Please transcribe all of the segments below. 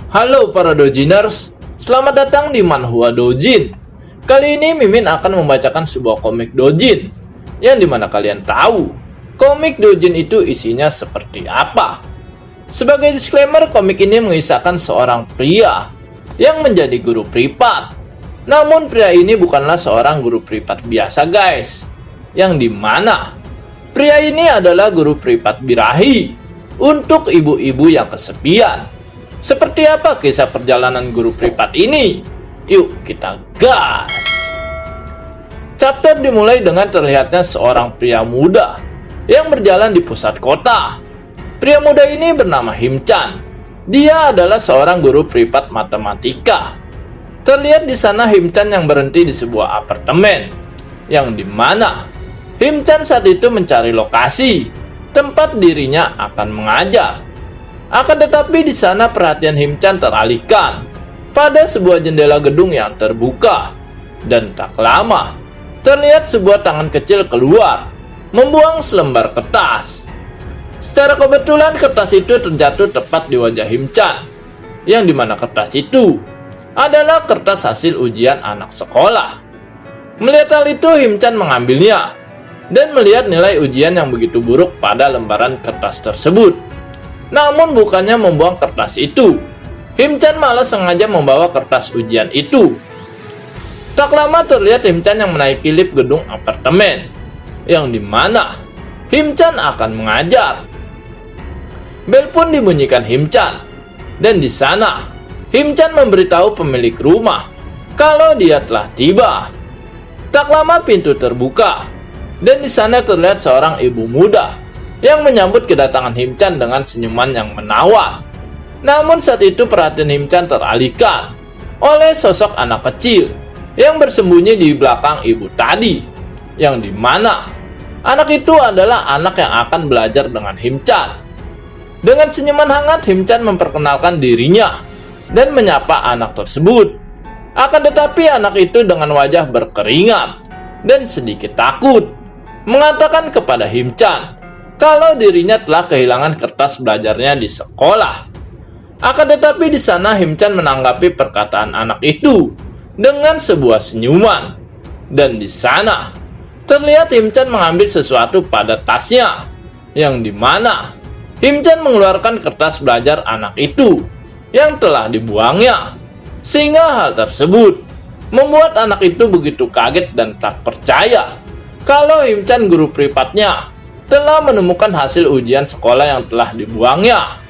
Halo para Dojiners, selamat datang di Manhwa Dojin. Kali ini Mimin akan membacakan sebuah komik Dojin, yang dimana kalian tahu, komik Dojin itu isinya seperti apa. Sebagai disclaimer, komik ini mengisahkan seorang pria yang menjadi guru privat. Namun pria ini bukanlah seorang guru privat biasa guys, yang dimana pria ini adalah guru privat birahi untuk ibu-ibu yang kesepian. Seperti apa kisah perjalanan guru privat ini? Yuk kita gas! Chapter dimulai dengan terlihatnya seorang pria muda yang berjalan di pusat kota. Pria muda ini bernama Him-chan. Dia adalah seorang guru privat matematika. Terlihat di sana Him-chan yang berhenti di sebuah apartemen, yang dimana Him-chan saat itu mencari lokasi tempat dirinya akan mengajar. Akan tetapi di sana perhatian Him-chan teralihkan pada sebuah jendela gedung yang terbuka, dan tak lama terlihat sebuah tangan kecil keluar membuang selembar kertas. Secara kebetulan kertas itu terjatuh tepat di wajah Him-chan, yang dimana kertas itu adalah kertas hasil ujian anak sekolah. Melihat hal itu, Him-chan mengambilnya dan melihat nilai ujian yang begitu buruk pada lembaran kertas tersebut. Namun bukannya membuang kertas itu, Him-chan malah sengaja membawa kertas ujian itu. Tak lama terlihat Him-chan yang menaiki lift gedung apartemen, yang dimana Him-chan akan mengajar. Bel pun dibunyikan Him-chan, dan di sana Him-chan memberitahu pemilik rumah kalau dia telah tiba. Tak lama pintu terbuka, dan di sana terlihat seorang ibu muda yang menyambut kedatangan Him-chan dengan senyuman yang menawan. Namun saat itu perhatian Him-chan teralihkan oleh sosok anak kecil yang bersembunyi di belakang ibu tadi, yang dimana anak itu adalah anak yang akan belajar dengan Him-chan. Dengan senyuman hangat, Him-chan memperkenalkan dirinya dan menyapa anak tersebut. Akan tetapi anak itu dengan wajah berkeringat dan sedikit takut mengatakan kepada Him-chan kalau dirinya telah kehilangan kertas belajarnya di sekolah. Akan tetapi di sana Him-chan menanggapi perkataan anak itu dengan sebuah senyuman, dan di sana terlihat Him-chan mengambil sesuatu pada tasnya, yang dimana Him-chan mengeluarkan kertas belajar anak itu yang telah dibuangnya. Sehingga hal tersebut membuat anak itu begitu kaget dan tak percaya kalau Him-chan guru privatnya telah menemukan hasil ujian sekolah yang telah dibuangnya.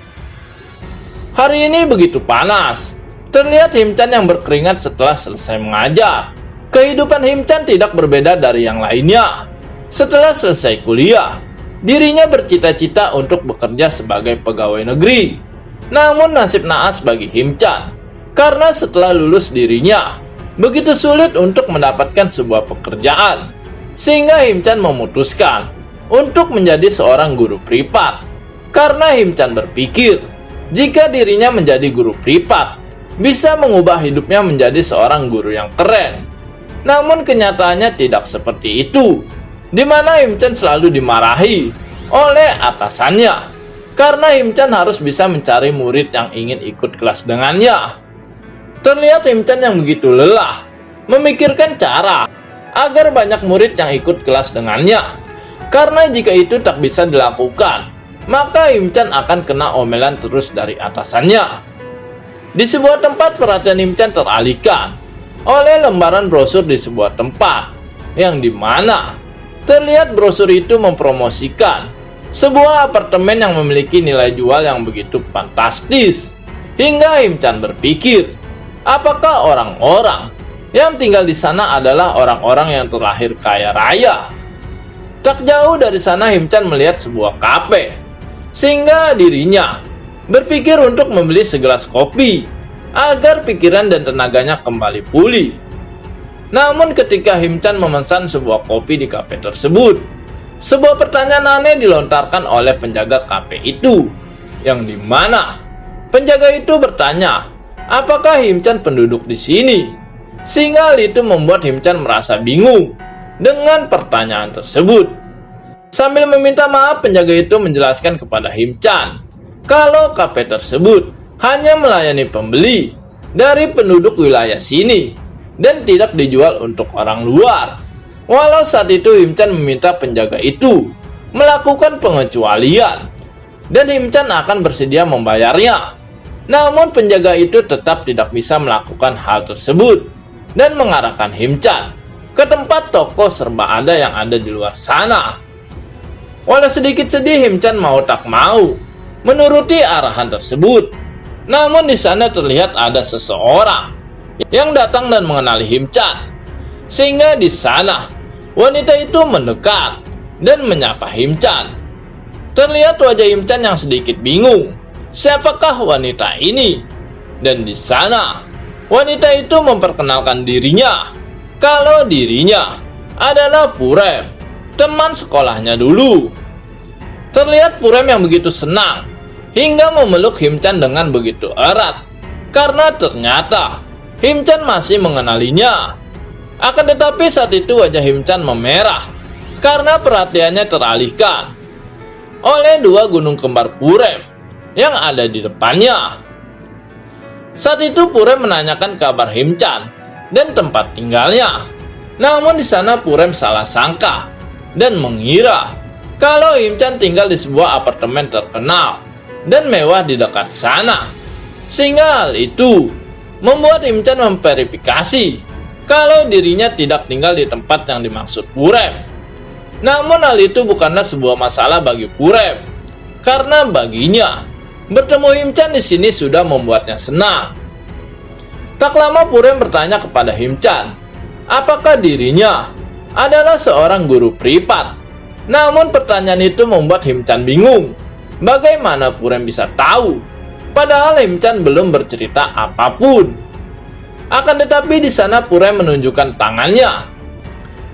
Hari ini begitu panas. Terlihat Him-chan yang berkeringat setelah selesai mengajar. Kehidupan Him-chan tidak berbeda dari yang lainnya. Setelah selesai kuliah, dirinya bercita-cita untuk bekerja sebagai pegawai negeri. Namun nasib naas bagi Him-chan, karena setelah lulus dirinya begitu sulit untuk mendapatkan sebuah pekerjaan. Sehingga Him-chan memutuskan untuk menjadi seorang guru privat, karena Him-chan berpikir jika dirinya menjadi guru privat bisa mengubah hidupnya menjadi seorang guru yang keren. Namun kenyataannya tidak seperti itu, di mana Him-chan selalu dimarahi oleh atasannya karena Him-chan harus bisa mencari murid yang ingin ikut kelas dengannya. Terlihat Him-chan yang begitu lelah memikirkan cara agar banyak murid yang ikut kelas dengannya. Karena jika itu tak bisa dilakukan, maka Him-chan akan kena omelan terus dari atasannya. Di sebuah tempat perhatian Him-chan teralihkan oleh lembaran brosur di sebuah tempat, yang dimana terlihat brosur itu mempromosikan sebuah apartemen yang memiliki nilai jual yang begitu fantastis. Hingga Him-chan berpikir, apakah orang-orang yang tinggal di sana adalah orang-orang yang terlahir kaya raya? Tak jauh dari sana Him-chan melihat sebuah kafe, sehingga dirinya berpikir untuk membeli segelas kopi agar pikiran dan tenaganya kembali pulih. Namun ketika Him-chan memesan sebuah kopi di kafe tersebut, sebuah pertanyaan aneh dilontarkan oleh penjaga kafe itu, yang dimana penjaga itu bertanya, apakah Him-chan penduduk di sini? Sehingga hal itu membuat Him-chan merasa bingung dengan pertanyaan tersebut. Sambil meminta maaf, penjaga itu menjelaskan kepada Him-chan kalau kafe tersebut hanya melayani pembeli dari penduduk wilayah sini dan tidak dijual untuk orang luar. Walau saat itu Himchan meminta penjaga itu melakukan pengecualian dan Himchan akan bersedia membayarnya. Namun penjaga itu tetap tidak bisa melakukan hal tersebut dan mengarahkan Himchan ke tempat toko serba ada yang ada di luar sana. Walau sedikit sedih, Himchan mau tak mau menuruti arahan tersebut. Namun di sana terlihat ada seseorang yang datang dan mengenali Himchan. Sehingga di sana wanita itu mendekat dan menyapa Himchan. Terlihat wajah Himchan yang sedikit bingung. Siapakah wanita ini? Dan di sana wanita itu memperkenalkan dirinya kalau dirinya adalah Purem, teman sekolahnya dulu. Terlihat Purem yang begitu senang hingga memeluk Himchan dengan begitu erat karena ternyata Himchan masih mengenalinya. Akan tetapi saat itu wajah Himchan memerah karena perhatiannya teralihkan oleh dua gunung kembar Purem yang ada di depannya. Saat itu Purem menanyakan kabar Himchan dan tempat tinggalnya. Namun di sana Purem salah sangka dan mengira kalau Himchan tinggal di sebuah apartemen terkenal dan mewah di dekat sana. Sehingga hal itu membuat Himchan memverifikasi kalau dirinya tidak tinggal di tempat yang dimaksud Purem. Namun hal itu bukanlah sebuah masalah bagi Purem, karena baginya bertemu Himchan di sini sudah membuatnya senang. Tak lama Purem bertanya kepada Himchan, apakah dirinya adalah seorang guru privat. Namun pertanyaan itu membuat Himchan bingung. Bagaimana Purem bisa tahu? Padahal Himchan belum bercerita apapun. Akan tetapi di sana Purem menunjukkan tangannya,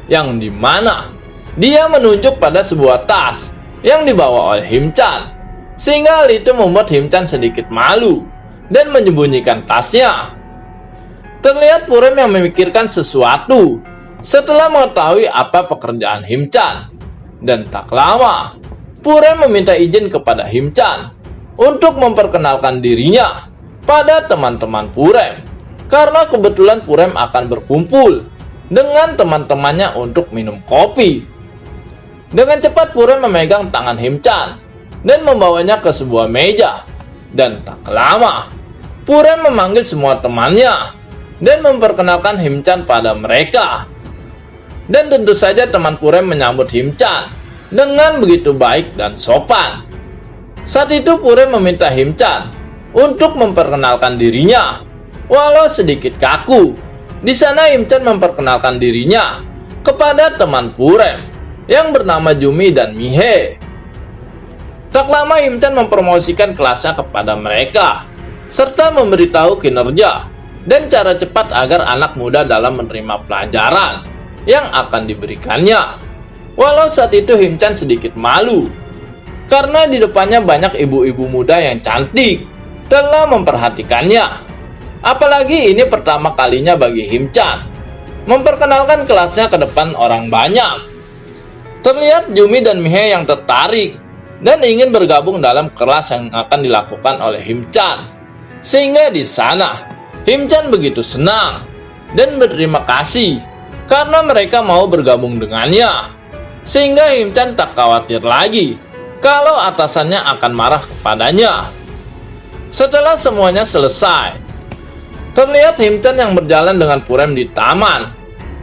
yang dimana dia menunjuk pada sebuah tas yang dibawa oleh Himchan. Sehingga hal itu membuat Himchan sedikit malu dan menyembunyikan tasnya. Terlihat Purem yang memikirkan sesuatu setelah mengetahui apa pekerjaan Himchan. Dan tak lama, Purem meminta izin kepada Himchan untuk memperkenalkan dirinya pada teman-teman Purem. Karena kebetulan Purem akan berkumpul dengan teman-temannya untuk minum kopi. Dengan cepat Purem memegang tangan Himchan dan membawanya ke sebuah meja. Dan tak lama, Purem memanggil semua temannya dan memperkenalkan Himchan pada mereka. Dan tentu saja teman Purem menyambut Himchan dengan begitu baik dan sopan. Saat itu Purem meminta Himchan untuk memperkenalkan dirinya, walau sedikit kaku. Di sana Himchan memperkenalkan dirinya kepada teman Purem yang bernama Jumi dan Mihe. Tak lama Himchan mempromosikan kelasnya kepada mereka, serta memberitahu kinerja dan cara cepat agar anak muda dalam menerima pelajaran yang akan diberikannya. Walau saat itu Himchan sedikit malu, karena di depannya banyak ibu-ibu muda yang cantik telah memperhatikannya. Apalagi ini pertama kalinya bagi Himchan memperkenalkan kelasnya ke depan orang banyak. Terlihat Jumi dan Mihe yang tertarik dan ingin bergabung dalam kelas yang akan dilakukan oleh Himchan. Sehingga di sana Himchan begitu senang dan berterima kasih karena mereka mau bergabung dengannya. Sehingga Himchan tak khawatir lagi kalau atasannya akan marah kepadanya. Setelah semuanya selesai, terlihat Himchan yang berjalan dengan Purem di taman,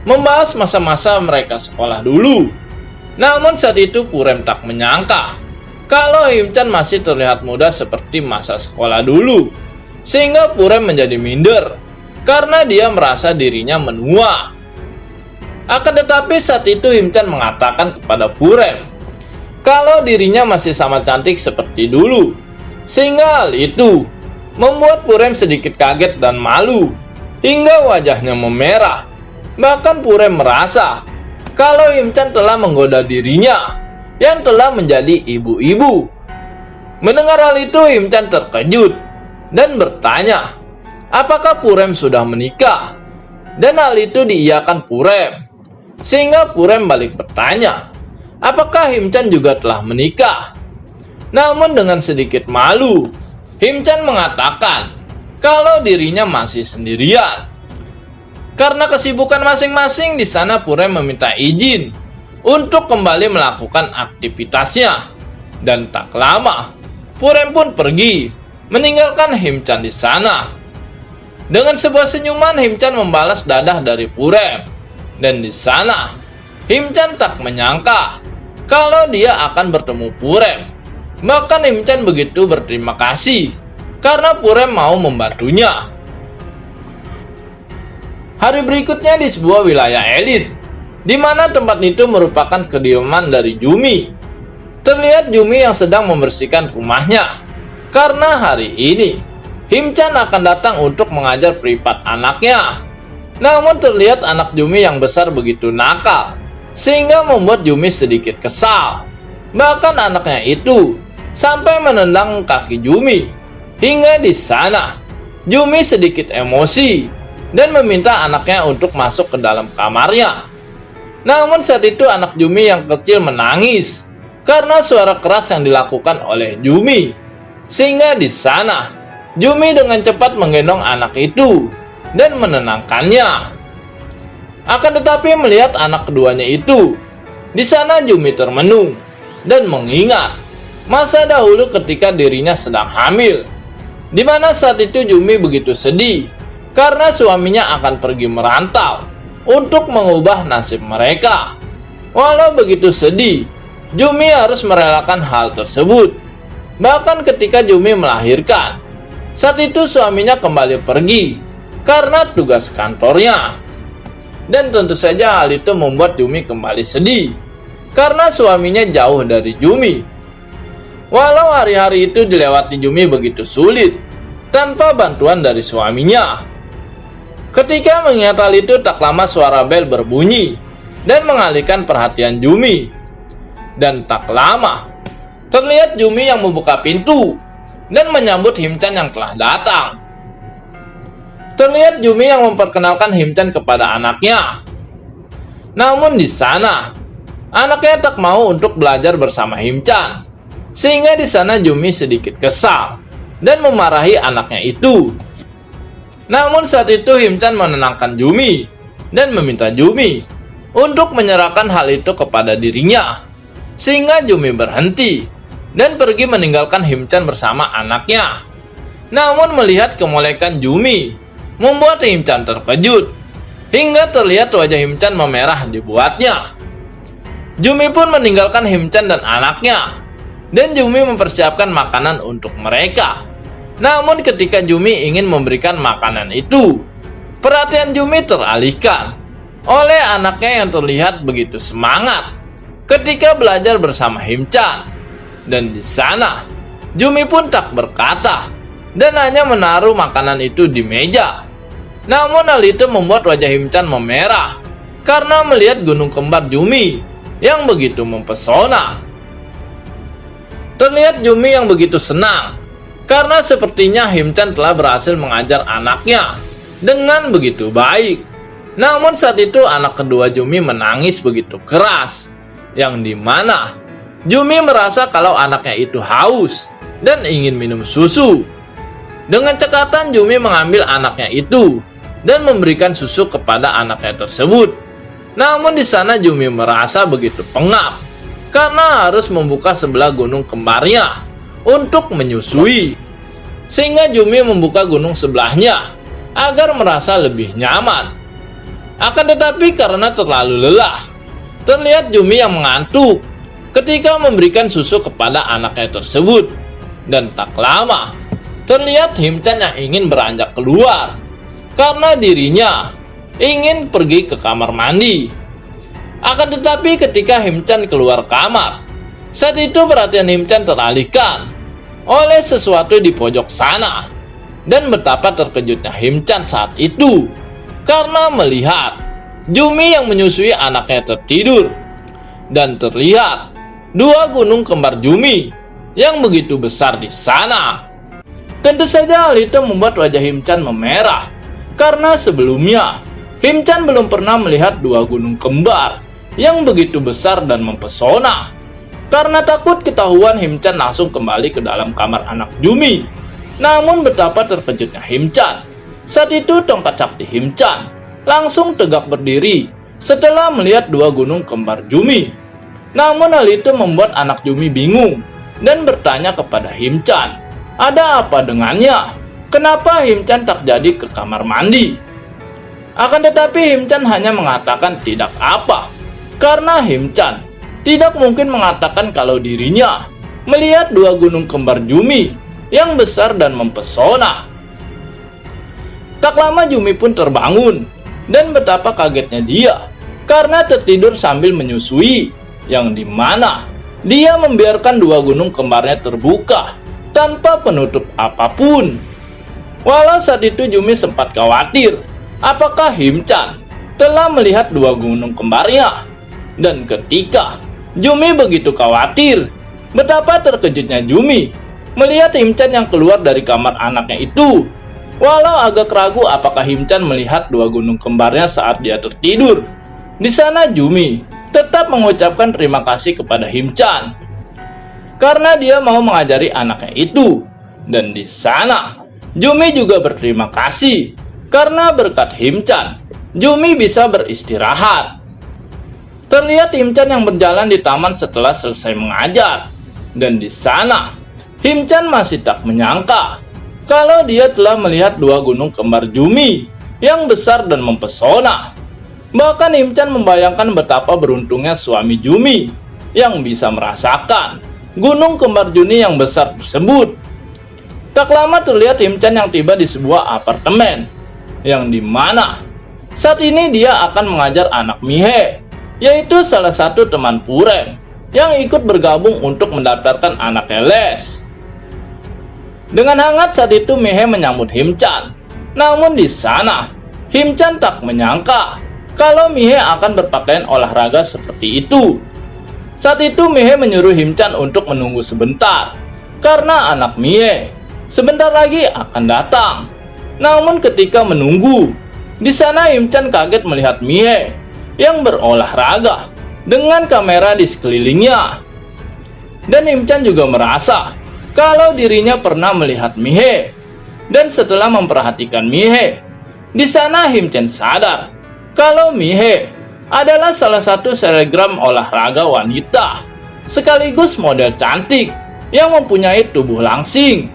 membahas masa-masa mereka sekolah dulu. Namun saat itu Purem tak menyangka kalau Himchan masih terlihat muda seperti masa sekolah dulu. Sehingga Purem menjadi minder karena dia merasa dirinya menua. Akan tetapi saat itu Himchan mengatakan kepada Purem kalau dirinya masih sama cantik seperti dulu. Sehingga hal itu membuat Purem sedikit kaget dan malu hingga wajahnya memerah. Bahkan Purem merasa kalau Himchan telah menggoda dirinya yang telah menjadi ibu-ibu. Mendengar hal itu Himchan terkejut dan bertanya apakah Purem sudah menikah. Dan hal itu diiyakan Purem. Sehingga Purem balik bertanya apakah Himchan juga telah menikah. Namun dengan sedikit malu Him-chan mengatakan kalau dirinya masih sendirian. Karena kesibukan masing-masing, di sana Purem meminta izin untuk kembali melakukan aktivitasnya. Dan tak lama, Purem pun pergi, meninggalkan Him-chan di sana. Dengan sebuah senyuman, Him-chan membalas dadah dari Purem. Dan di sana, Him-chan tak menyangka kalau dia akan bertemu Purem. Bahkan Him-chan begitu berterima kasih karena Purem mau membantunya. Hari berikutnya di sebuah wilayah elit, di mana tempat itu merupakan kediaman dari Yumi. Terlihat Yumi yang sedang membersihkan rumahnya. Karena hari ini, Him-chan akan datang untuk mengajar privat anaknya. Namun terlihat anak Yumi yang besar begitu nakal, sehingga membuat Yumi sedikit kesal. Bahkan anaknya itu sampai menendang kaki Yumi. Hingga di sana, Yumi sedikit emosi dan meminta anaknya untuk masuk ke dalam kamarnya. Namun saat itu anak Yumi yang kecil menangis karena suara keras yang dilakukan oleh Yumi. Sehingga di sana, Yumi dengan cepat menggendong anak itu dan menenangkannya. Akan tetapi melihat anak keduanya itu, di sana Yumi termenung dan mengingat masa dahulu ketika dirinya sedang hamil, di mana saat itu Yumi begitu sedih karena suaminya akan pergi merantau untuk mengubah nasib mereka. Walau begitu sedih, Yumi harus merelakan hal tersebut. Bahkan ketika Yumi melahirkan, saat itu suaminya kembali pergi karena tugas kantornya. Dan tentu saja hal itu membuat Yumi kembali sedih karena suaminya jauh dari Yumi. Walau hari-hari itu dilewati Yumi begitu sulit tanpa bantuan dari suaminya. Ketika mengingat hal itu, tak lama suara bel berbunyi dan mengalihkan perhatian Yumi. Dan tak lama, terlihat Yumi yang membuka pintu dan menyambut Him-chan yang telah datang. Terlihat Yumi yang memperkenalkan Him-chan kepada anaknya. Namun di sana, anaknya tak mau untuk belajar bersama Him-chan. Sehingga di sana Yumi sedikit kesal dan memarahi anaknya itu. Namun saat itu Him-chan menenangkan Yumi dan meminta Yumi untuk menyerahkan hal itu kepada dirinya. Sehingga Yumi berhenti dan pergi meninggalkan Him-chan bersama anaknya. Namun melihat kemolekan Yumi membuat Him-chan terkejut, hingga terlihat wajah Him-chan memerah dibuatnya. Yumi pun meninggalkan Him-chan dan anaknya, dan Yumi mempersiapkan makanan untuk mereka. Namun ketika Yumi ingin memberikan makanan itu, perhatian Yumi teralihkan oleh anaknya yang terlihat begitu semangat ketika belajar bersama Him-chan. Dan di sana, Yumi pun tak berkata dan hanya menaruh makanan itu di meja. Namun hal itu membuat wajah Him-chan memerah karena melihat gunung kembar Yumi yang begitu mempesona. Terlihat Yumi yang begitu senang karena sepertinya Him-chan telah berhasil mengajar anaknya dengan begitu baik. Namun saat itu anak kedua Yumi menangis begitu keras, yang dimana Yumi merasa kalau anaknya itu haus dan ingin minum susu. Dengan cekatan Yumi mengambil anaknya itu dan memberikan susu kepada anaknya tersebut. Namun di sana Yumi merasa begitu pengap karena harus membuka sebelah gunung kembarnya untuk menyusui. Sehingga Yumi membuka gunung sebelahnya agar merasa lebih nyaman. Akan tetapi karena terlalu lelah, terlihat Yumi yang mengantuk ketika memberikan susu kepada anaknya tersebut. Dan tak lama, terlihat Him-chan yang ingin beranjak keluar karena dirinya ingin pergi ke kamar mandi. Akan tetapi ketika Him-chan keluar kamar, saat itu perhatian Him-chan teralihkan oleh sesuatu di pojok sana. Dan betapa terkejutnya Him-chan saat itu karena melihat Yumi yang menyusui anaknya tertidur. Dan terlihat dua gunung kembar Yumi yang begitu besar di sana. Tentu saja hal itu membuat wajah Him-chan memerah karena sebelumnya Him-chan belum pernah melihat dua gunung kembar yang begitu besar dan mempesona. Karena takut ketahuan, Him-chan langsung kembali ke dalam kamar anak Yumi Namun betapa terkejutnya Himchan. Saat itu tongkat sakti Himchan langsung tegak berdiri setelah melihat dua gunung kembar Jumi. Namun hal itu membuat anak Jumi bingung dan bertanya kepada Himchan, ada apa dengannya? Kenapa Himchan tak jadi ke kamar mandi? Akan tetapi Himchan hanya mengatakan tidak apa, karena Himchan tidak mungkin mengatakan kalau dirinya melihat dua gunung kembar Jumi yang besar dan mempesona. Tak lama Jumi pun terbangun, dan betapa kagetnya dia karena tertidur sambil menyusui, yang dimana dia membiarkan dua gunung kembarnya terbuka tanpa penutup apapun. Walau saat itu Jumi sempat khawatir apakah Himchan telah melihat dua gunung kembarnya. Dan ketika Jumi begitu khawatir, betapa terkejutnya Jumi melihat Himchan yang keluar dari kamar anaknya itu. Walau agak ragu apakah Himchan melihat dua gunung kembarnya saat dia tertidur, di sana Jumi tetap mengucapkan terima kasih kepada Himchan karena dia mau mengajari anaknya itu. Dan di sana Jumi juga berterima kasih karena berkat Himchan Jumi bisa beristirahat. Terlihat Himchan yang berjalan di taman setelah selesai mengajar, dan di sana Himchan masih tak menyangka kalau dia telah melihat dua gunung kembar Jumi yang besar dan mempesona. Bahkan Himchan membayangkan betapa beruntungnya suami Jumi yang bisa merasakan gunung kembar Jumi yang besar tersebut. Tak lama terlihat Himchan yang tiba di sebuah apartemen, yang dimana saat ini dia akan mengajar anak Mihe, yaitu salah satu teman Puren yang ikut bergabung untuk mendaftarkan anaknya les. Dengan hangat saat itu Mihe menyambut Himchan. Namun di sana Himchan tak menyangka kalau Mihe akan berpakaian olahraga seperti itu. Saat itu Mihe menyuruh Himchan untuk menunggu sebentar karena anak Mihe sebentar lagi akan datang. Namun ketika menunggu, di sana Himchan kaget melihat Mihe yang berolahraga dengan kamera di sekelilingnya. Dan Himchan juga merasa kalau dirinya pernah melihat Mihe. Dan setelah memperhatikan Mihe, di sana Himchan sadar kalau Mihe adalah salah satu selebgram olahraga wanita sekaligus model cantik yang mempunyai tubuh langsing.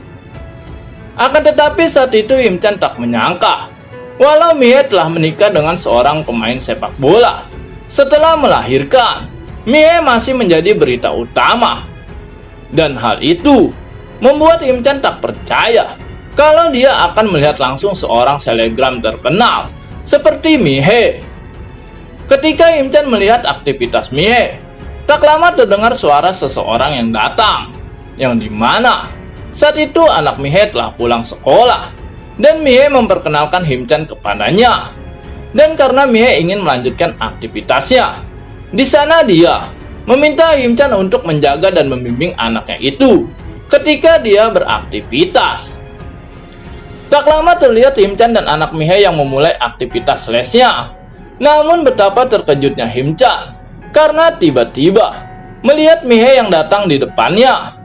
Akan tetapi saat itu Himchan tak menyangka walau Mihe telah menikah dengan seorang pemain sepak bola. Setelah melahirkan, Mihe masih menjadi berita utama. Dan hal itu membuat Himchan tak percaya kalau dia akan melihat langsung seorang selebgram terkenal seperti Mihe. Ketika Himchan melihat aktivitas Mihe, tak lama terdengar suara seseorang yang datang, yang dimana saat itu anak Mihe telah pulang sekolah, dan Mihe memperkenalkan Himchan kepadanya. Dan karena Mihe ingin melanjutkan aktivitasnya, di sana dia meminta Himchan untuk menjaga dan membimbing anaknya itu ketika dia beraktivitas. Tak lama terlihat Himchan dan anak Mihe yang memulai aktivitas lesnya. Namun betapa terkejutnya Himchan karena tiba-tiba melihat Mihe yang datang di depannya.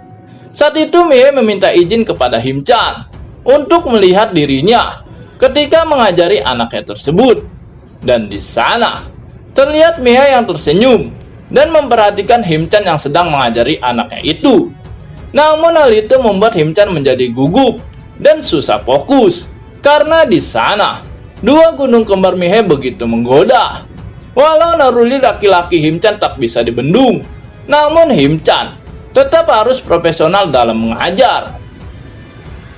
Saat itu Mihe meminta izin kepada Himchan untuk melihat dirinya ketika mengajari anaknya tersebut. Dan di sana terlihat Mihe yang tersenyum dan memperhatikan Himchan yang sedang mengajari anaknya itu. Namun hal itu membuat Himchan menjadi gugup dan susah fokus karena di sana dua gunung kembar Mihe begitu menggoda. Walau naluri laki-laki Himchan tak bisa dibendung, namun Himchan tetap harus profesional dalam mengajar.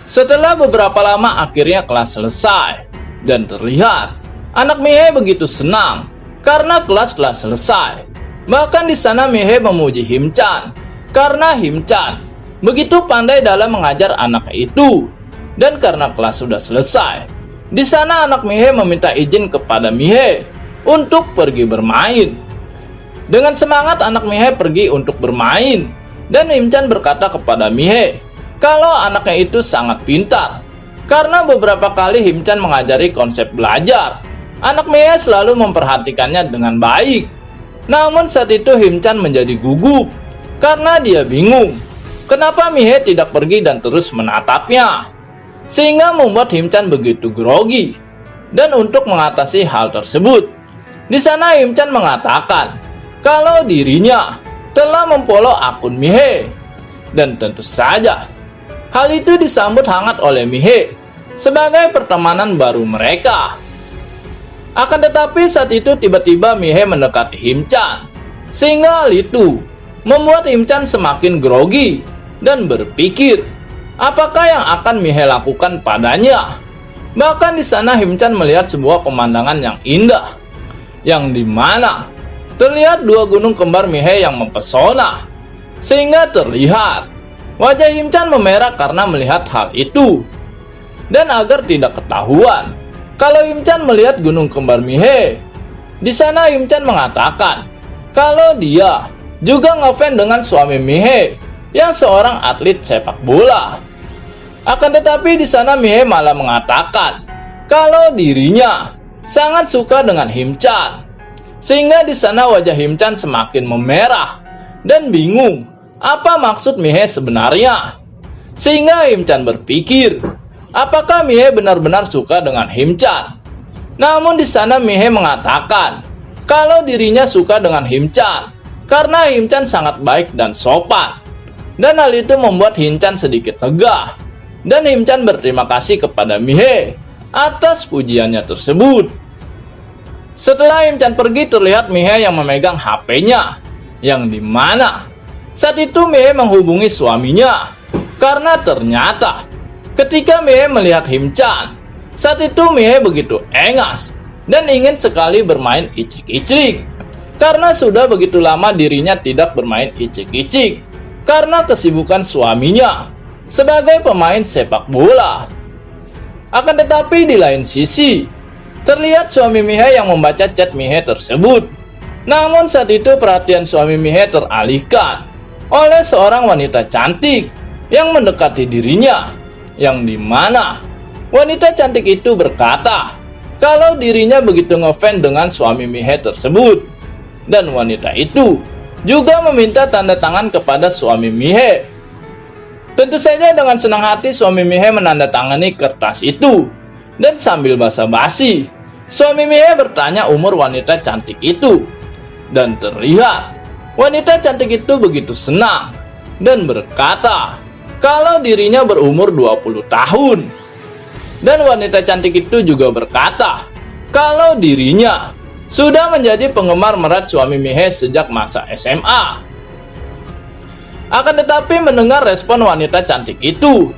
Setelah beberapa lama akhirnya kelas selesai, dan terlihat anak Mihe begitu senang karena kelas telah selesai. Bahkan di sana Mihe memuji Himchan karena Himchan begitu pandai dalam mengajar anaknya itu. Dan karena kelas sudah selesai, di sana anak Mihe meminta izin kepada Mihe untuk pergi bermain. Dengan semangat anak Mihe pergi untuk bermain, dan Himchan berkata kepada Mihe kalau anaknya itu sangat pintar. Karena beberapa kali Himchan mengajari konsep belajar, anak Mihe selalu memperhatikannya dengan baik. Namun saat itu Himchan menjadi gugup karena dia bingung kenapa Mihe tidak pergi dan terus menatapnya. sehingga membuat Himchan begitu grogi. Dan untuk mengatasi hal tersebut, di sana Himchan mengatakan kalau dirinya telah memfollow akun Mihe. Dan tentu saja, hal itu disambut hangat oleh Mihe sebagai pertemanan baru mereka. Akan tetapi saat itu tiba-tiba Mihe mendekati Himchan, sehingga hal itu membuat Himchan semakin grogi dan berpikir apakah yang akan Mihe lakukan padanya. Bahkan di sana Himchan melihat sebuah pemandangan yang indah, yang dimana terlihat dua gunung kembar Mihe yang mempesona, sehingga terlihat wajah Himchan memerah karena melihat hal itu. Dan agar tidak ketahuan kalau Himchan melihat gunung kembar Mihe, di sana Himchan mengatakan kalau dia juga ngefans dengan suami Mihe yang seorang atlet sepak bola. Akan tetapi di sana Mihe malah mengatakan kalau dirinya sangat suka dengan Himchan, sehingga di sana wajah Himchan semakin memerah dan bingung apa maksud Mihe sebenarnya. Sehingga Himchan berpikir apakah Mihe benar-benar suka dengan Himchan. Namun di sana Mihe mengatakan kalau dirinya suka dengan Himchan karena Himchan sangat baik dan sopan. Dan hal itu membuat Himchan sedikit lega. Dan Himchan berterima kasih kepada Mihe atas pujiannya tersebut. Setelah Himchan pergi, terlihat Mihe yang memegang HP-nya, yang dimana saat itu Mihe menghubungi suaminya. Karena ternyata ketika Mihe melihat Himchan, saat itu Mihe begitu engas dan ingin sekali bermain icik-icik. Karena sudah begitu lama dirinya tidak bermain icik-icik karena kesibukan suaminya sebagai pemain sepak bola. Akan tetapi di lain sisi, terlihat suami Mihe yang membaca chat Mihe tersebut. Namun saat itu perhatian suami Mihe teralihkan oleh seorang wanita cantik yang mendekati dirinya, yang dimana wanita cantik itu berkata kalau dirinya begitu ngefans dengan suami Mihe tersebut. Dan wanita itu juga meminta tanda tangan kepada suami Mihe. Tentu saja dengan senang hati suami Mihe menandatangani kertas itu. Dan sambil basa-basi, suami Mihe bertanya umur wanita cantik itu. Dan terlihat wanita cantik itu begitu senang dan berkata kalau dirinya berumur 20 tahun. Dan wanita cantik itu juga berkata kalau dirinya sudah menjadi penggemar berat suami Mihe sejak masa SMA. Akan tetapi mendengar respon wanita cantik itu,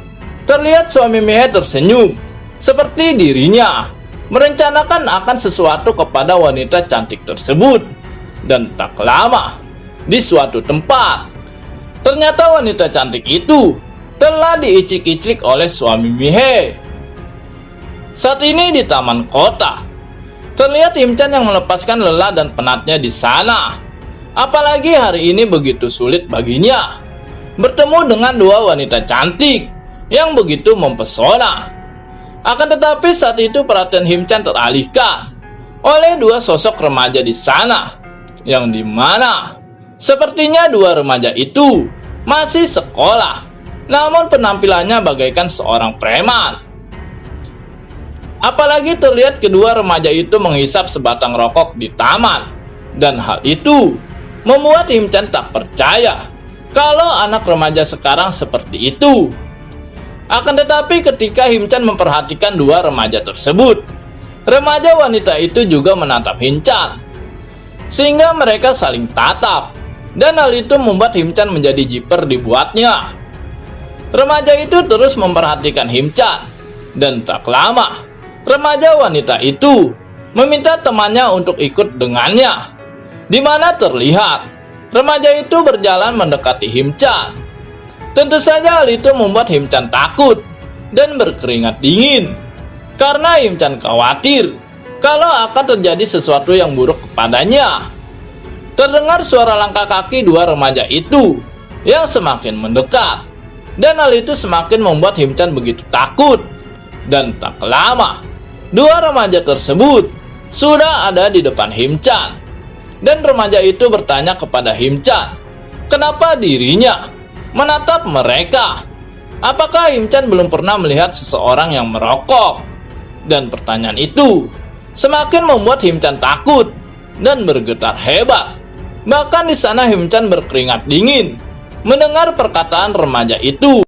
terlihat suami Mihe tersenyum, seperti dirinya merencanakan akan sesuatu kepada wanita cantik tersebut. Dan tak lama, di suatu tempat, ternyata wanita cantik itu telah diicik-icik oleh suami Mihe. Saat ini di taman kota, terlihat Himchan yang melepaskan lelah dan penatnya di sana. Apalagi hari ini begitu sulit baginya bertemu dengan dua wanita cantik yang begitu mempesona. Akan tetapi saat itu perhatian Himchan teralihkan oleh dua sosok remaja di sana, yang dimana sepertinya dua remaja itu masih sekolah, namun penampilannya bagaikan seorang preman. Apalagi terlihat kedua remaja itu menghisap sebatang rokok di taman. Dan hal itu membuat Himchan tak percaya kalau anak remaja sekarang seperti itu. Akan tetapi ketika Himchan memperhatikan dua remaja tersebut, remaja wanita itu juga menatap Himchan, sehingga mereka saling tatap. Dan hal itu membuat Himchan menjadi jiper dibuatnya. Remaja itu terus memperhatikan Himchan. Dan tak lama, remaja wanita itu meminta temannya untuk ikut dengannya, di mana terlihat remaja itu berjalan mendekati Himchan. Tentu saja hal itu membuat Himchan takut dan berkeringat dingin, karena Himchan khawatir kalau akan terjadi sesuatu yang buruk kepadanya. Terdengar suara langkah kaki dua remaja itu yang semakin mendekat, dan hal itu semakin membuat Himchan begitu takut. Dan tak lama, dua remaja tersebut sudah ada di depan Himchan. Dan remaja itu bertanya kepada Himchan, kenapa dirinya menatap mereka. apakah Himchan belum pernah melihat seseorang yang merokok? Dan pertanyaan itu semakin membuat Himchan takut dan bergetar hebat. Bahkan di sana Himchan berkeringat dingin mendengar perkataan remaja itu.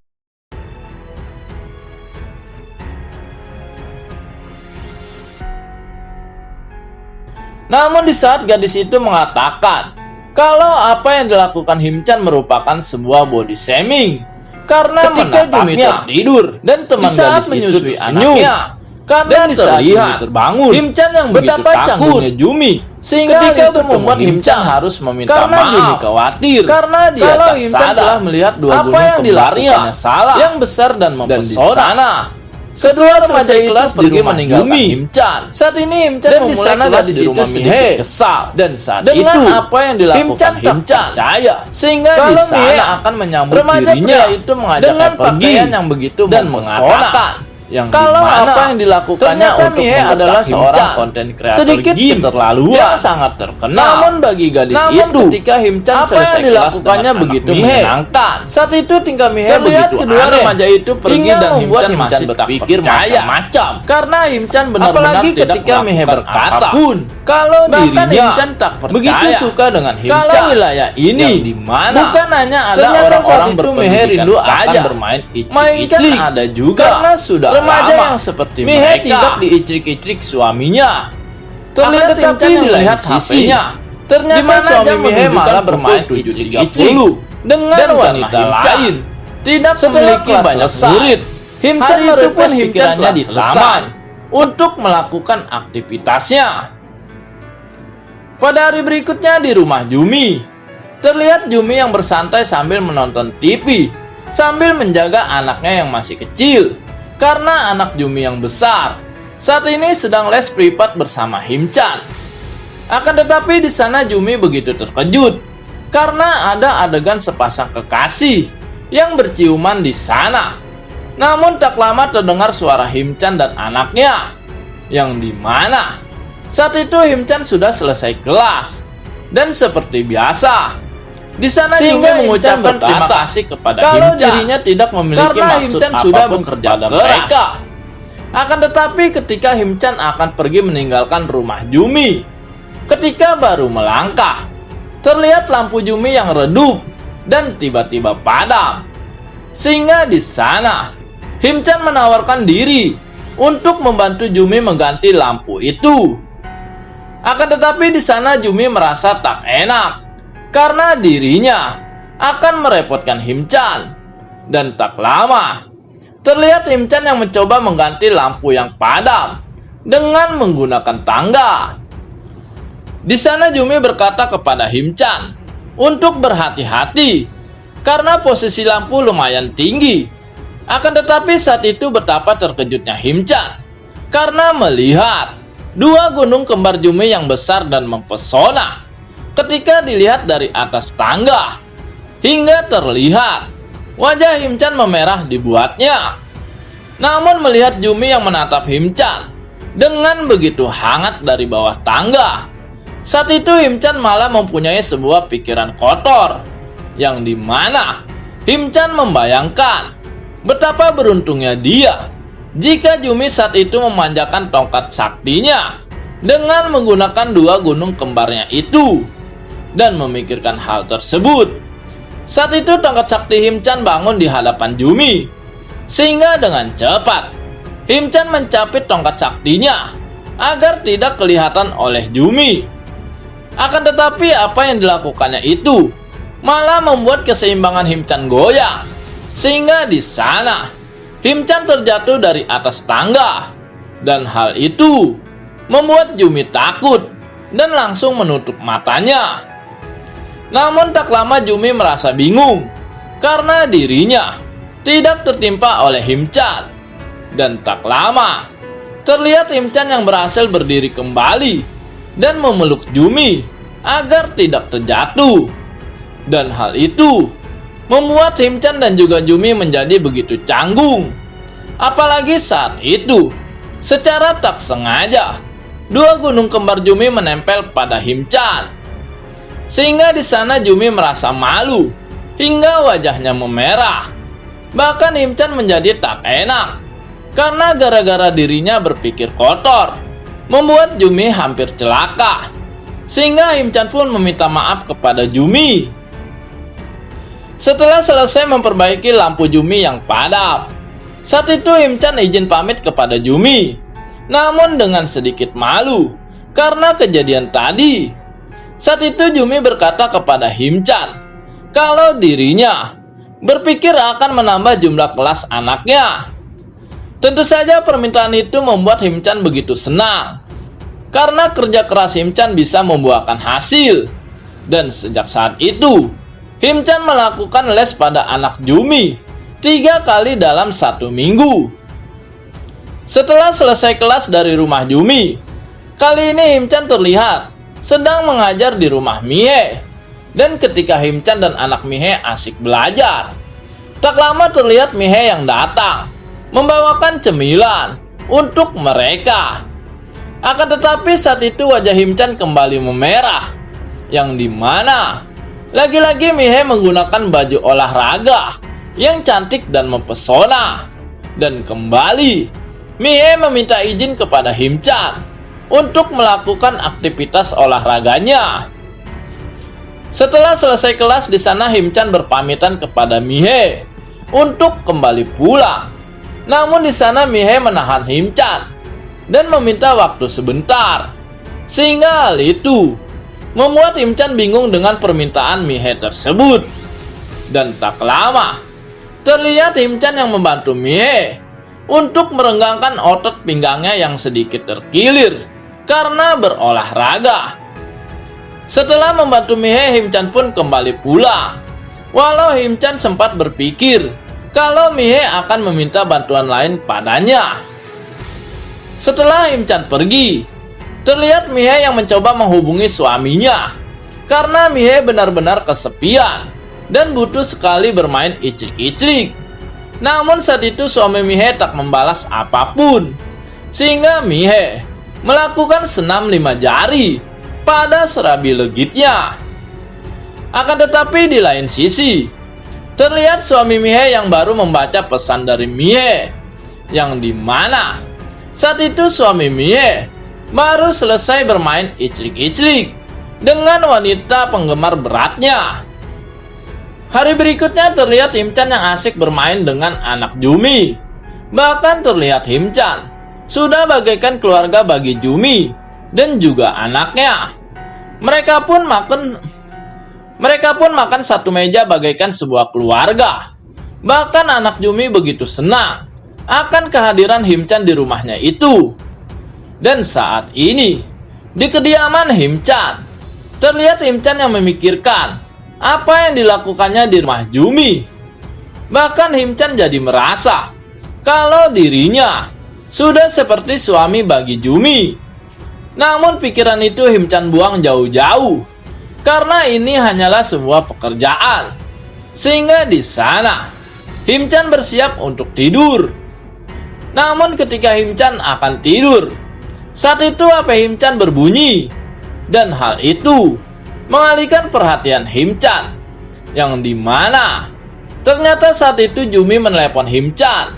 Namun di saat gadis itu mengatakan kalau apa yang dilakukan Himchan merupakan sebuah body shaming, karena ketika Jumi tertidur dan teman gadis menyusui anaknya, karena terlihat terbangun Himchan yang betapa canggungnya Jumi, sehingga ketika itu membuat Himchan harus meminta maaf. Jumi khawatir karena dia kalau Himchan telah melihat dua gunung yang dilakukannya salah, yang besar dan mempesona. Kedua remaja itu pergi meninggalkan Himchan. Saat ini Himchan memulai kelas di rumah Mihe kesal, dan saat itu apa yang dilakukan Himchan percaya, sehingga di sana akan menyambut dirinya itu mengajaknya pergi yang begitu dan mengatakan yang kalau apa yang dilakukannya untuk adalah seorang konten kreator sedikit keterlaluan yang sangat terkenal. Namun bagi gadis itu ketika Himchan selesai dilakukannya begitu menyenangkan. Saat itu tingkah Mihe begitu kedua remaja itu pergi dan Himchan masih berpikir macam-macam karena Himchan benar-benar tidak Mihe berkata pun kalau dirinya Himchan tak percaya begitu suka dengan Himchan. Kalau wilayah ini di mana bukan hanya ada orang-orang berpendidikan saja bermain icrik-icrik, ada juga karena sudah remaja yang seperti Mihe tidak diicrik-icrik suaminya. Terlihat Himchan dilihat HP-nya. Ternyata suami Mihe malah bermain icrik-icrik dengan wanita lain. Tidak memiliki banyak murid. Himchan itu pun pikirannya di taman untuk melakukan aktivitasnya. Pada hari berikutnya di rumah Jumi, terlihat Jumi yang bersantai sambil menonton TV, sambil menjaga anaknya yang masih kecil. Karena anak Jumi yang besar saat ini sedang les privat bersama Himchan. Akan tetapi di sana Jumi begitu terkejut karena ada adegan sepasang kekasih yang berciuman di sana. Namun tak lama terdengar suara Himchan dan anaknya, yang dimana saat itu Himchan sudah selesai kelas dan seperti biasa di sana Jumi mengucapkan terima kasih kepada kalau dirinya tidak memiliki maksud sudah bekerja keras. Akan tetapi ketika Himchan akan pergi meninggalkan rumah Jumi, ketika baru melangkah, terlihat lampu Jumi yang redup dan tiba-tiba padam. Sehingga di sana Himchan menawarkan diri untuk membantu Jumi mengganti lampu itu. Akan tetapi di sana Jumi merasa tak enak karena dirinya akan merepotkan Himchan. Dan tak lama, terlihat Himchan yang mencoba mengganti lampu yang padam dengan menggunakan tangga. Di sana Jumi berkata kepada Himchan untuk berhati-hati karena posisi lampu lumayan tinggi. Akan tetapi saat itu betapa terkejutnya Himchan karena melihat dua gunung kembar Jumi yang besar dan mempesona ketika dilihat dari atas tangga, hingga terlihat wajah Himchan memerah dibuatnya. Namun melihat Jumi yang menatap Himchan dengan begitu hangat dari bawah tangga, saat itu Himchan malah mempunyai sebuah pikiran kotor, yang dimana Himchan membayangkan betapa beruntungnya dia jika Jumi saat itu memanjakan tongkat saktinya dengan menggunakan dua gunung kembarnya itu. Dan memikirkan hal tersebut, saat itu tongkat sakti Himchan bangun di hadapan Jumi, sehingga dengan cepat Himchan mencapit tongkat saktinya agar tidak kelihatan oleh Jumi. Akan tetapi apa yang dilakukannya itu malah membuat keseimbangan Himchan goyang, sehingga di sana Himchan terjatuh dari atas tangga. Dan hal itu membuat Jumi takut dan langsung menutup matanya. Namun tak lama Jumi merasa bingung karena dirinya tidak tertimpa oleh Himchan. Dan tak lama terlihat Himchan yang berhasil berdiri kembali dan memeluk Jumi agar tidak terjatuh. Dan hal itu membuat Himchan dan juga Jumi menjadi begitu canggung. Apalagi saat itu secara tak sengaja dua gunung kembar Jumi menempel pada Himchan. Sehingga di sana Jumi merasa malu hingga wajahnya memerah. Bahkan Himchan menjadi tak enak karena gara-gara dirinya berpikir kotor, membuat Jumi hampir celaka. Sehingga Himchan pun meminta maaf kepada Jumi. Setelah selesai memperbaiki lampu Jumi yang padam, saat itu Himchan izin pamit kepada Jumi, namun dengan sedikit malu karena kejadian tadi. Saat itu Jumi berkata kepada Himchan kalau dirinya berpikir akan menambah jumlah kelas anaknya. Tentu saja permintaan itu membuat Himchan begitu senang karena kerja keras Himchan bisa membuahkan hasil. Dan sejak saat itu Himchan melakukan les pada anak Jumi 3 kali dalam 1 minggu. Setelah selesai kelas dari rumah Jumi, kali ini Himchan terlihat sedang mengajar di rumah Mie. Dan ketika Himchan dan anak Mie asik belajar, tak lama terlihat Mie yang datang membawakan cemilan untuk mereka. Akan tetapi saat itu wajah Himchan kembali memerah, yang dimana lagi-lagi Mie menggunakan baju olahraga yang cantik dan mempesona. Dan kembali Mie meminta izin kepada Himchan untuk melakukan aktivitas olahraganya. Setelah selesai kelas di sana, Himchan berpamitan kepada Mie untuk kembali pulang. Namun di sana Mie menahan Himchan dan meminta waktu sebentar. Sehingga hal itu membuat Himchan bingung dengan permintaan Mie tersebut. Dan tak lama terlihat Himchan yang membantu Mie untuk merenggangkan otot pinggangnya yang sedikit terkilir karena berolahraga. Setelah membantu Mie, Himchan pun kembali pulang. Walau Himchan sempat berpikir kalau Mie akan meminta bantuan lain padanya. Setelah Himchan pergi, terlihat Mie yang mencoba menghubungi suaminya karena Mie benar-benar kesepian dan butuh sekali bermain iclik-iclik. Namun saat itu suami Mie tak membalas apapun, sehingga Mie melakukan senam 5 jari pada serabi legitnya. Akan tetapi di lain sisi, terlihat suami Mie yang baru membaca pesan dari Mie, yang dimana saat itu suami Mie baru selesai bermain iclik-iclik dengan wanita penggemar beratnya. Hari berikutnya terlihat Himchan yang asik bermain dengan anak Jumi. Bahkan terlihat Himchan sudah bagaikan keluarga bagi Jumi dan juga anaknya. Mereka pun makan satu meja bagaikan sebuah keluarga. Bahkan anak Jumi begitu senang akan kehadiran Himchan di rumahnya itu. Dan saat ini di kediaman Himchan, terlihat Himchan yang memikirkan apa yang dilakukannya di rumah Jumi. Bahkan Himchan jadi merasa kalau dirinya sudah seperti suami bagi Jumi. Namun pikiran itu Himchan buang jauh-jauh karena ini hanyalah sebuah pekerjaan. Sehingga di sana Himchan bersiap untuk tidur. Namun ketika Himchan akan tidur, saat itu HP Himchan berbunyi. Dan hal itu mengalihkan perhatian Himchan, yang dimana ternyata saat itu Jumi menelepon Himchan.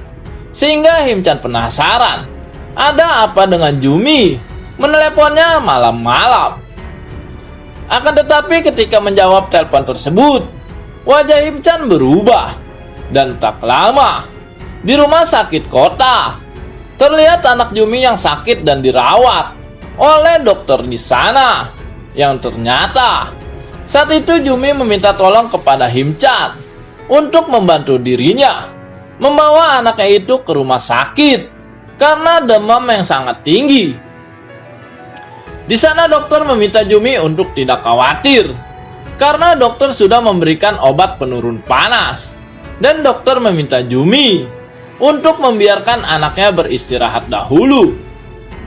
Sehingga Himchan penasaran ada apa dengan Jumi meneleponnya malam-malam. Akan tetapi ketika menjawab telepon tersebut, wajah Himchan berubah. Dan tak lama di rumah sakit kota, terlihat anak Jumi yang sakit dan dirawat oleh dokter di sana. Yang ternyata saat itu Jumi meminta tolong kepada Himchan untuk membantu dirinya membawa anaknya itu ke rumah sakit karena demam yang sangat tinggi. Di sana dokter meminta Jumi untuk tidak khawatir karena dokter sudah memberikan obat penurun panas. Dan dokter meminta Jumi untuk membiarkan anaknya beristirahat dahulu.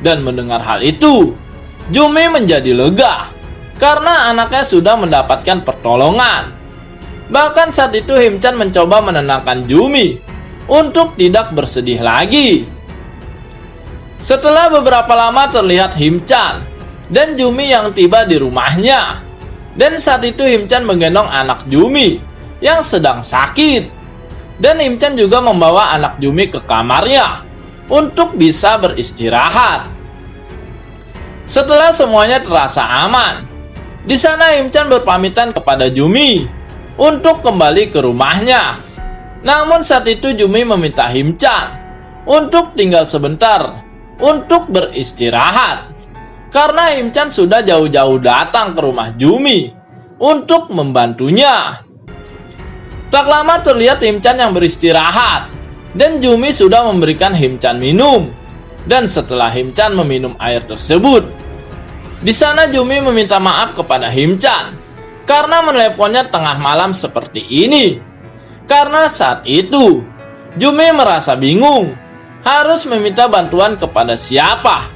Dan mendengar hal itu, Jumi menjadi lega karena anaknya sudah mendapatkan pertolongan. Bahkan saat itu Himchan mencoba menenangkan Jumi untuk tidak bersedih lagi. Setelah beberapa lama terlihat Himchan dan Jumi yang tiba di rumahnya. Dan saat itu Himchan menggendong anak Jumi yang sedang sakit. Dan Himchan juga membawa anak Jumi ke kamarnya untuk bisa beristirahat. Setelah semuanya terasa aman, di sana Himchan berpamitan kepada Jumi untuk kembali ke rumahnya. Namun saat itu Jumi meminta Himchan untuk tinggal sebentar untuk beristirahat, karena Himchan sudah jauh-jauh datang ke rumah Jumi untuk membantunya. Tak lama terlihat Himchan yang beristirahat, dan Jumi sudah memberikan Himchan minum. Dan setelah Himchan meminum air tersebut, di sana Jumi meminta maaf kepada Himchan karena meneleponnya tengah malam seperti ini. Karena saat itu Jumi merasa bingung harus meminta bantuan kepada siapa.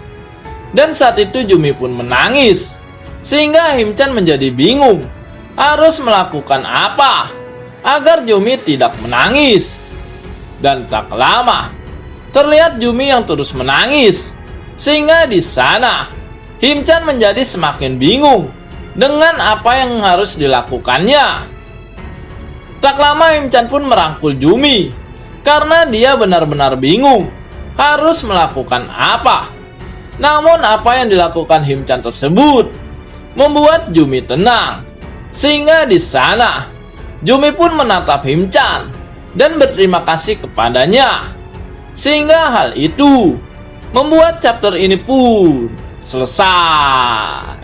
Dan saat itu Jumi pun menangis, sehingga Himchan menjadi bingung harus melakukan apa agar Jumi tidak menangis. Dan tak lama terlihat Jumi yang terus menangis, sehingga di sana Himchan menjadi semakin bingung dengan apa yang harus dilakukannya. Tak lama Himchan pun merangkul Jumi karena dia benar-benar bingung harus melakukan apa. Namun apa yang dilakukan Himchan tersebut membuat Jumi tenang, sehingga di sana Jumi pun menatap Himchan dan berterima kasih kepadanya. Sehingga hal itu membuat chapter ini pun selesai.